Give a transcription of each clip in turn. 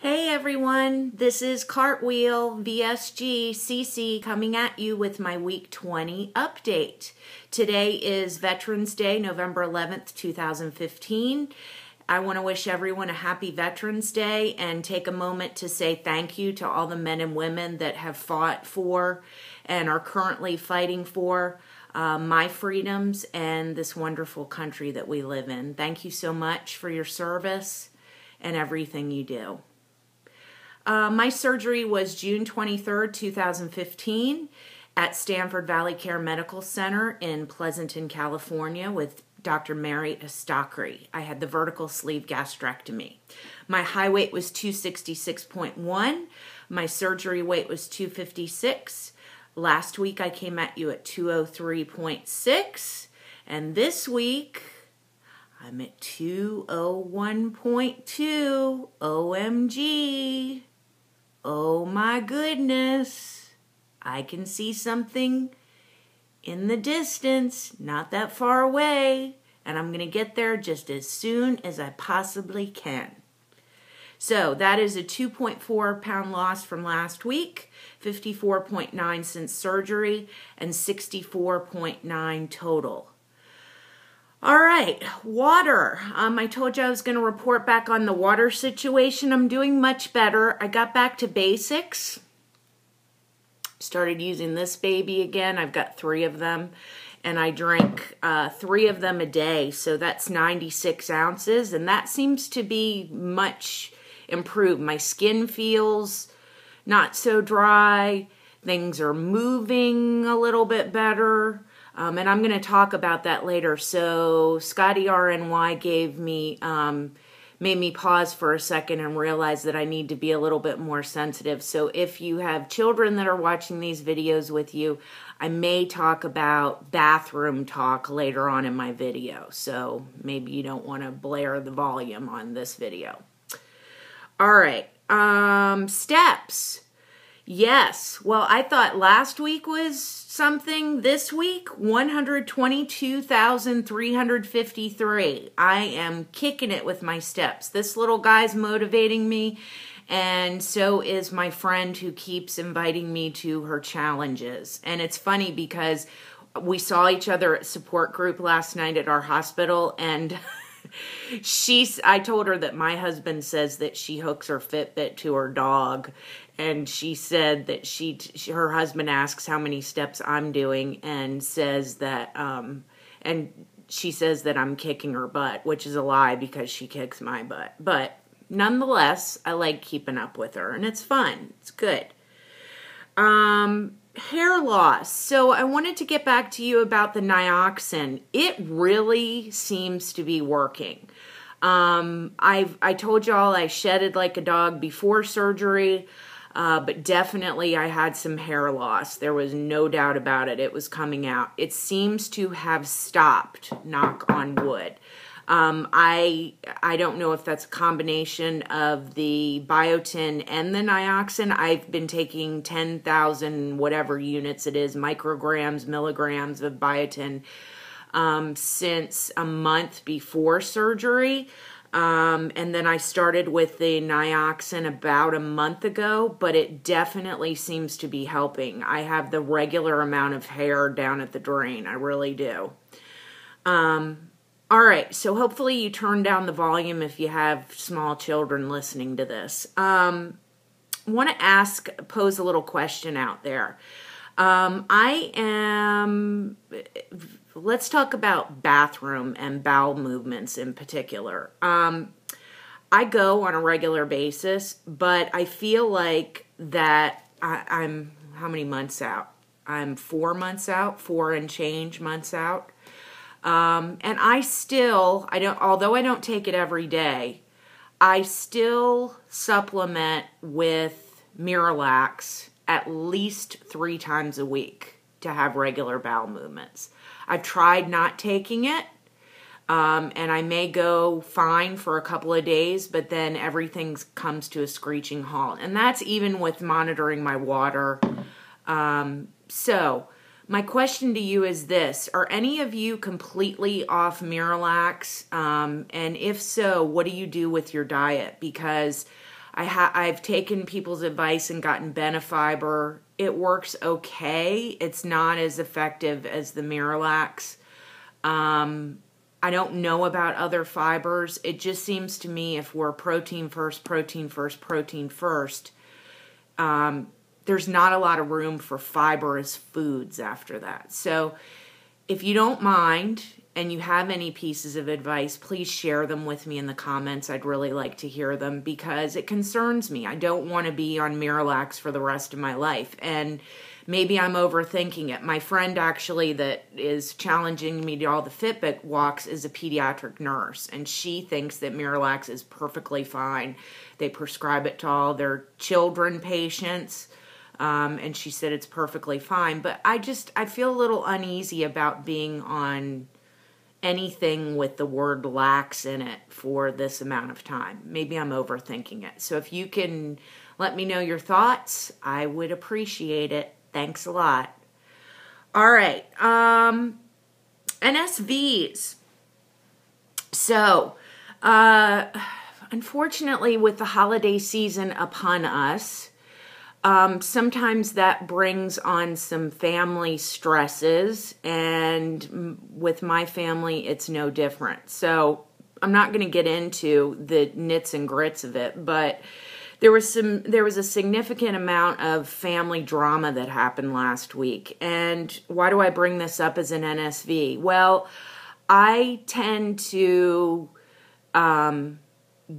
Hey everyone, this is Cartwheel VSG CC coming at you with my week 20 update. Today is Veterans Day, November 11th, 2015. I want to wish everyone a happy Veterans Day and take a moment to say thank you to all the men and women that have fought for and are currently fighting for my freedoms and this wonderful country that we live in. Thank you so much for your service and everything you do. My surgery was June 23rd, 2015 at Stanford Valley Care Medical Center in Pleasanton, California with Dr. Mary Estacri. I had the vertical sleeve gastrectomy. My high weight was 266.1. My surgery weight was 256. Last week I came at you at 203.6. And this week I'm at 201.2. OMG. Oh my goodness, I can see something in the distance, not that far away, and I'm going to get there just as soon as I possibly can. So that is a 2.4 pound loss from last week, 54.9 since surgery, and 64.9 total. All right, water. I told you I was going to report back on the water situation. I'm doing much better. I got back to basics. Started using this baby again. I've got 3 of them, and I drink 3 of them a day, so that's 96 ounces, and that seems to be much improved. My skin feels not so dry. Things are moving a little bit better. And I'm going to talk about that later. So Scotty RNY made me pause for a second and realize that I need to be a little bit more sensitive. So if you have children that are watching these videos with you, I may talk about bathroom talk later on in my video. So maybe you don't want to blare the volume on this video. All right, steps. Yes, well, I thought last week was something. This week, 122,353. I am kicking it with my steps. This little guy's motivating me, and so is my friend who keeps inviting me to her challenges. And it's funny because we saw each other at support group last night at our hospital, and I told her that my husband says that she hooks her Fitbit to her dog, and she said that her husband asks how many steps I'm doing and says that and she says that I'm kicking her butt, which is a lie because she kicks my butt. But nonetheless, I like keeping up with her, and it's fun. It's good. Hair loss. So I wanted to get back to you about the Nioxin. It really seems to be working. I told y'all I shedded like a dog before surgery, but definitely I had some hair loss. There was no doubt about it. It was coming out. It seems to have stopped, knock on wood. I don't know if that's a combination of the biotin and the Nioxin. I've been taking 10,000 whatever units it is, micrograms, milligrams of biotin since a month before surgery. And then I started with the Nioxin about a month ago, but it definitely seems to be helping. I have the regular amount of hair down at the drain. I really do. All right, so hopefully you turn down the volume if you have small children listening to this. Want to pose a little question out there. Let's talk about bathroom and bowel movements in particular. I go on a regular basis, but I feel like that I'm, how many months out? I'm 4 months out, 4 and change months out. And although I don't take it every day, I still supplement with Miralax at least 3 times a week to have regular bowel movements. I've tried not taking it, and I may go fine for a couple of days, but then everything comes to a screeching halt. And that's even with monitoring my water. So my question to you is this: are any of you completely off Miralax? And if so, what do you do with your diet? Because I've taken people's advice and gotten Benefiber. It works okay. It's not as effective as the Miralax. I don't know about other fibers. It just seems to me if we're protein first, protein first, protein first, there's not a lot of room for fibrous foods after that. So if you don't mind and you have any pieces of advice, please share them with me in the comments. I'd really like to hear them because it concerns me. I don't want to be on Miralax for the rest of my life. And maybe I'm overthinking it. My friend actually that is challenging me to all the Fitbit walks is a pediatric nurse, and she thinks that Miralax is perfectly fine. They prescribe it to all their children patients, and she said it's perfectly fine. But I feel a little uneasy about being on anything with the word lax in it for this amount of time. Maybe I'm overthinking it. So if you can let me know your thoughts, I would appreciate it. Thanks a lot. All right. NSVs. So, unfortunately, with the holiday season upon us, sometimes that brings on some family stresses, and with my family, it's no different. So, I'm not going to get into the nits and grits of it, but there was a significant amount of family drama that happened last week. And why do I bring this up as an NSV? Well, I tend to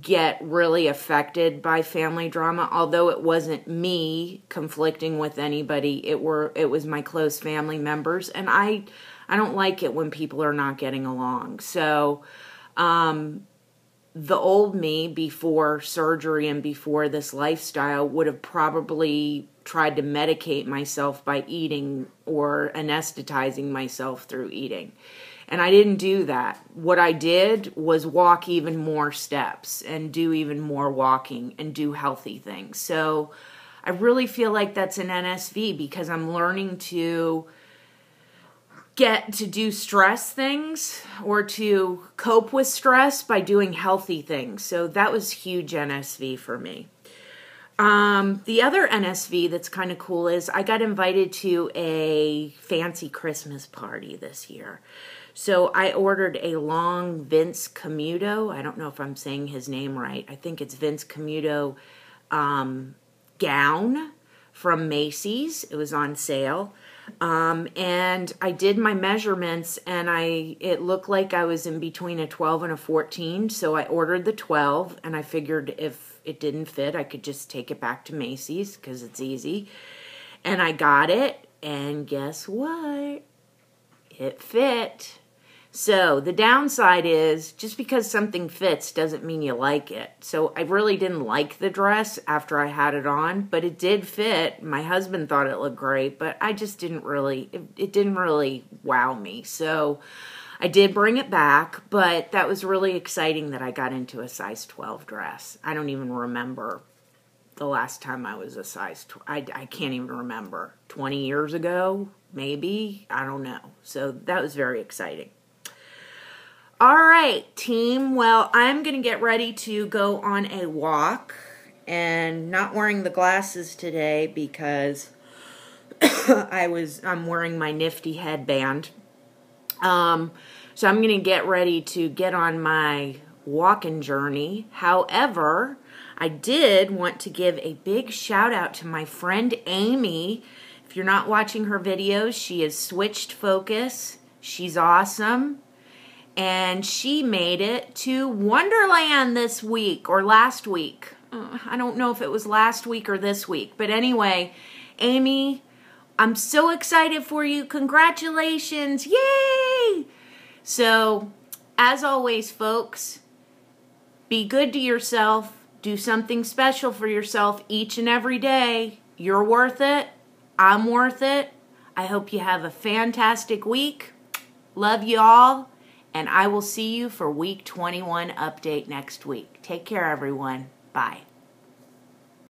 get really affected by family drama, although it wasn't me conflicting with anybody. It was my close family members, and I don't like it when people are not getting along. So, the old me before surgery and before this lifestyle would have probably tried to medicate myself by eating or anesthetizing myself through eating. And I didn't do that. What I did was walk even more steps and do even more walking and do healthy things. So I really feel like that's an NSV because I'm learning to get to do stress things or to cope with stress by doing healthy things. So that was huge NSV for me. The other NSV that's kind of cool is I got invited to a fancy Christmas party this year. So I ordered a long Vince Camuto. I don't know if I'm saying his name right. I think it's Vince Camuto gown from Macy's. It was on sale. And I did my measurements, and it looked like I was in between a 12 and a 14, so I ordered the 12, and I figured if it didn't fit, I could just take it back to Macy's, because it's easy, and I got it, and guess what? It fit. So the downside is just because something fits doesn't mean you like it. So I really didn't like the dress after I had it on, but it did fit. My husband thought it looked great, but I just didn't really, it didn't really wow me. So I did bring it back, but that was really exciting that I got into a size 12 dress. I don't even remember the last time I was a size 12. I can't even remember. 20 years ago, maybe? I don't know. So that was very exciting. All right, team. Well, I'm going to get ready to go on a walk and not wearing the glasses today because I'm wearing my nifty headband. So I'm going to get ready to get on my walking journey. However, I did want to give a big shout out to my friend Amy. If you're not watching her videos, she has switched focus. She's awesome. And she made it to Wonderland this week or last week. I don't know if it was last week or this week. But anyway, Amy, I'm so excited for you. Congratulations. Yay! So, as always, folks, be good to yourself. Do something special for yourself each and every day. You're worth it. I'm worth it. I hope you have a fantastic week. Love you all. And I will see you for week 21 update next week. Take care, everyone. Bye.